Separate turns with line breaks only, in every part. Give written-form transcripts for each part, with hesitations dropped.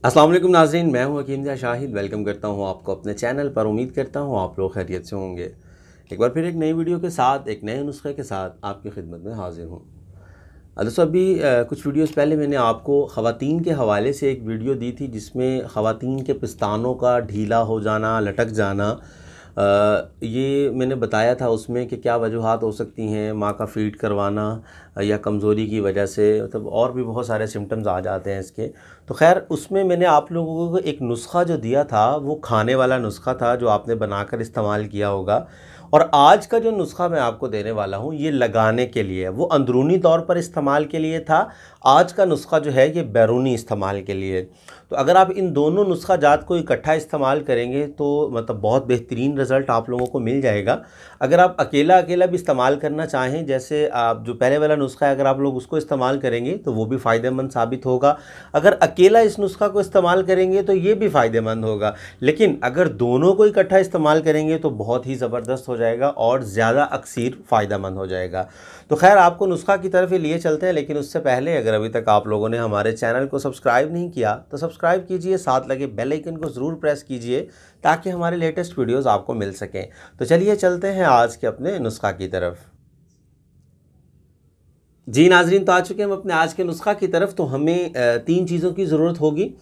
अस्सलाम वालेकुम नाज़रीन, मैं हूं हकीम शाहिद। वेलकम करता हूं आपको अपने चैनल पर। उम्मीद करता हूं आप लोग खैरियत से होंगे। एक बार फिर एक नई वीडियो के साथ, एक नए नुस्खे के साथ आपकी खिदमत में हाजिर हूं। दोस्तों, अभी कुछ वीडियोस पहले मैंने आपको ख़वातीन के हवाले से एक वीडियो दी थी, जिसमें ख़वातीन के पिस्तानों का ढीला हो जाना, लटक जाना, ये मैंने बताया था उसमें कि क्या वजूहात हो सकती हैं। माँ का फ़ीड करवाना या कमज़ोरी की वजह से, मतलब और भी बहुत सारे सिम्टम्स आ जाते हैं इसके। तो खैर, उसमें मैंने आप लोगों को एक नुस्खा जो दिया था वो खाने वाला नुस्खा था, जो आपने बनाकर इस्तेमाल किया होगा। और आज का जो नुस्खा मैं आपको देने वाला हूँ ये लगाने के लिए, वो अंदरूनी तौर पर इस्तेमाल के लिए था। आज का नुस्खा जो है ये बैरूनी इस्तेमाल के लिए। तो अगर आप इन दोनों नुस्खा जात को इकट्ठा इस्तेमाल करेंगे तो मतलब बहुत बेहतरीन रिज़ल्ट आप लोगों को मिल जाएगा। अगर आप अकेला अकेला भी इस्तेमाल करना चाहें, जैसे आप जो पहले वाला नुस्खा है, अगर आप लोग उसको इस्तेमाल करेंगे तो वो भी फ़ायदेमंद साबित होगा। अगर अकेला इस नुस्खा को इस्तेमाल करेंगे तो ये भी फ़ायदेमंद होगा। लेकिन अगर दोनों को इकट्ठा इस्तेमाल करेंगे तो बहुत ही ज़बरदस्त हो जाएगा और ज़्यादा अक्सर फ़ायदेमंद हो जाएगा। तो खैर, आपको नुस्खा की तरफ ही लिए चलते हैं। लेकिन उससे पहले, अगर अभी तक आप लोगों ने हमारे चैनल को सब्सक्राइब नहीं किया तो सब्सक्राइब कीजिए, साथ लगे बेल आइकन को ज़रूर प्रेस कीजिए ताकि हमारे लेटेस्ट वीडियोस आपको मिल सकें। तो चलिए चलते हैं आज के अपने नुस्खा की तरफ। जी नाजरीन, तो आ चुके हैं हम अपने आज के नुस्खा की तरफ। तो हमें तीन चीज़ों की ज़रूरत होगी।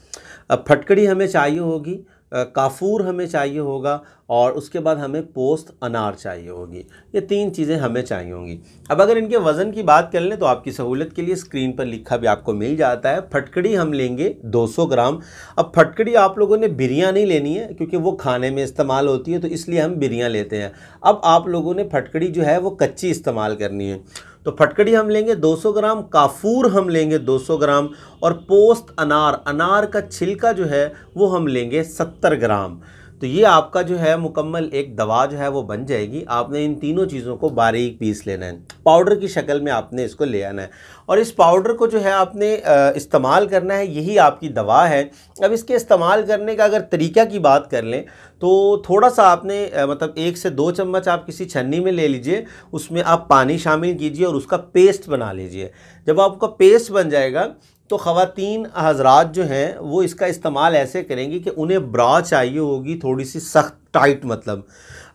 फटकड़ी हमें चाहिए होगी, काफूर हमें चाहिए होगा, और उसके बाद हमें पोस्त अनार चाहिए होगी। ये तीन चीज़ें हमें चाहिए होंगी। अब अगर इनके वज़न की बात कर लें तो आपकी सहूलत के लिए स्क्रीन पर लिखा भी आपको मिल जाता है। फटकड़ी हम लेंगे 200 ग्राम। अब फटकड़ी आप लोगों ने बिरियां नहीं लेनी है, क्योंकि वो खाने में इस्तेमाल होती है, तो इसलिए हम बिरियां लेते हैं। अब आप लोगों ने फटकड़ी जो है वो कच्ची इस्तेमाल करनी है। तो फटकड़ी हम लेंगे 200 ग्राम, काफूर हम लेंगे 200 ग्राम, और पोस्त अनार, अनार का छिलका जो है वो हम लेंगे 70 ग्राम। तो ये आपका जो है मुकम्मल एक दवा जो है वो बन जाएगी। आपने इन तीनों चीज़ों को बारीक पीस लेना है, पाउडर की शक्ल में आपने इसको ले आना है, और इस पाउडर को जो है आपने इस्तेमाल करना है। यही आपकी दवा है। अब इसके इस्तेमाल करने का अगर तरीका की बात कर लें तो थोड़ा सा आपने मतलब 1 से 2 चम्मच आप किसी छन्नी में ले लीजिए, उसमें आप पानी शामिल कीजिए और उसका पेस्ट बना लीजिए। जब आपका पेस्ट बन जाएगा तो ख़वातीन हज़रात जो हैं वो इसका इस्तेमाल ऐसे करेंगी कि उन्हें ब्रा चाहिए होगी थोड़ी सी सख्त टाइट। मतलब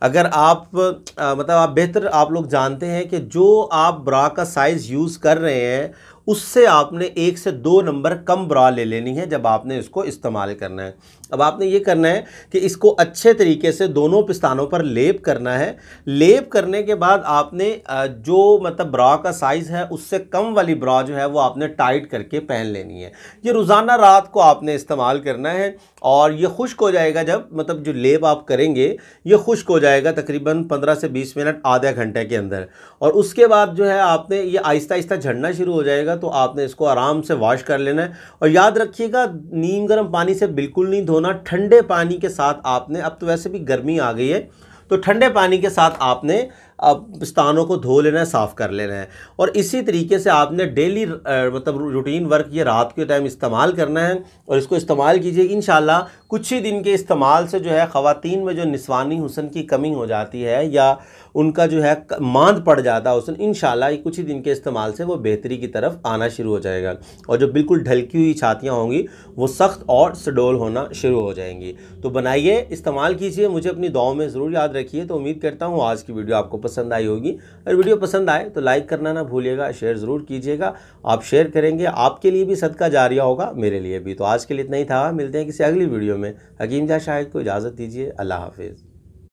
अगर आप मतलब आप बेहतर आप लोग जानते हैं कि जो आप ब्रा का साइज़ यूज़ कर रहे हैं उससे आपने 1 से 2 नंबर कम ब्रा ले लेनी है जब आपने इसको इस्तेमाल करना है। अब आपने ये करना है कि इसको अच्छे तरीके से दोनों पिस्तानों पर लेप करना है। लेप करने के बाद आपने जो मतलब ब्रा का साइज़ है उससे कम वाली ब्रा जो है वो आपने टाइट करके पहन लेनी है। ये रोज़ाना रात को आपने इस्तेमाल करना है, और ये खुश्क हो जाएगा जब मतलब जो लेप आप करेंगे ये खुश्क हो जाएगा तकरीबन 15 से 20 मिनट, आधे घंटे के अंदर। और उसके बाद जो है आपने ये आहिस्ता आहिस्ता झड़ना शुरू हो जाएगा, तो आपने इसको आराम से वॉश कर लेना है। और याद रखिएगा, नीम गर्म पानी से बिल्कुल नहीं धोना, ठंडे पानी के साथ आपने, अब तो वैसे भी गर्मी आ गई है तो ठंडे पानी के साथ आपने पिस्तानों को धो लेना है, साफ़ कर लेना है। और इसी तरीके से आपने डेली मतलब रूटीन वर्क ये रात के टाइम इस्तेमाल करना है, और इसको इस्तेमाल कीजिए। इंशाल्लाह कुछ ही दिन के इस्तेमाल से जो है ख़वातीन में जो निस्वानी हुस्न की कमी हो जाती है या उनका जो है मांद पड़ जाता है हुस्न, इंशाल्लाह कुछ ही दिन के इस्तेमाल से वो बेहतरी की तरफ आना शुरू हो जाएगा, और जो बिल्कुल ढलकी हुई छातियाँ होंगी वो सख्त और सडोल होना शुरू हो जाएंगी। तो बनाइए, इस्तेमाल कीजिए, मुझे अपनी दुआओं में ज़रूर याद रखिए। तो उम्मीद करता हूँ आज की वीडियो आपको पसंद आई होगी। अगर वीडियो पसंद आए तो लाइक करना ना भूलिएगा, शेयर ज़रूर कीजिएगा। आप शेयर करेंगे, आपके लिए भी सदका जारिया होगा, मेरे लिए भी। तो आज के लिए इतना ही था, मिलते हैं किसी अगली वीडियो में। हकीम शाहिद को इजाज़त दीजिए। अल्लाह हाफिज़।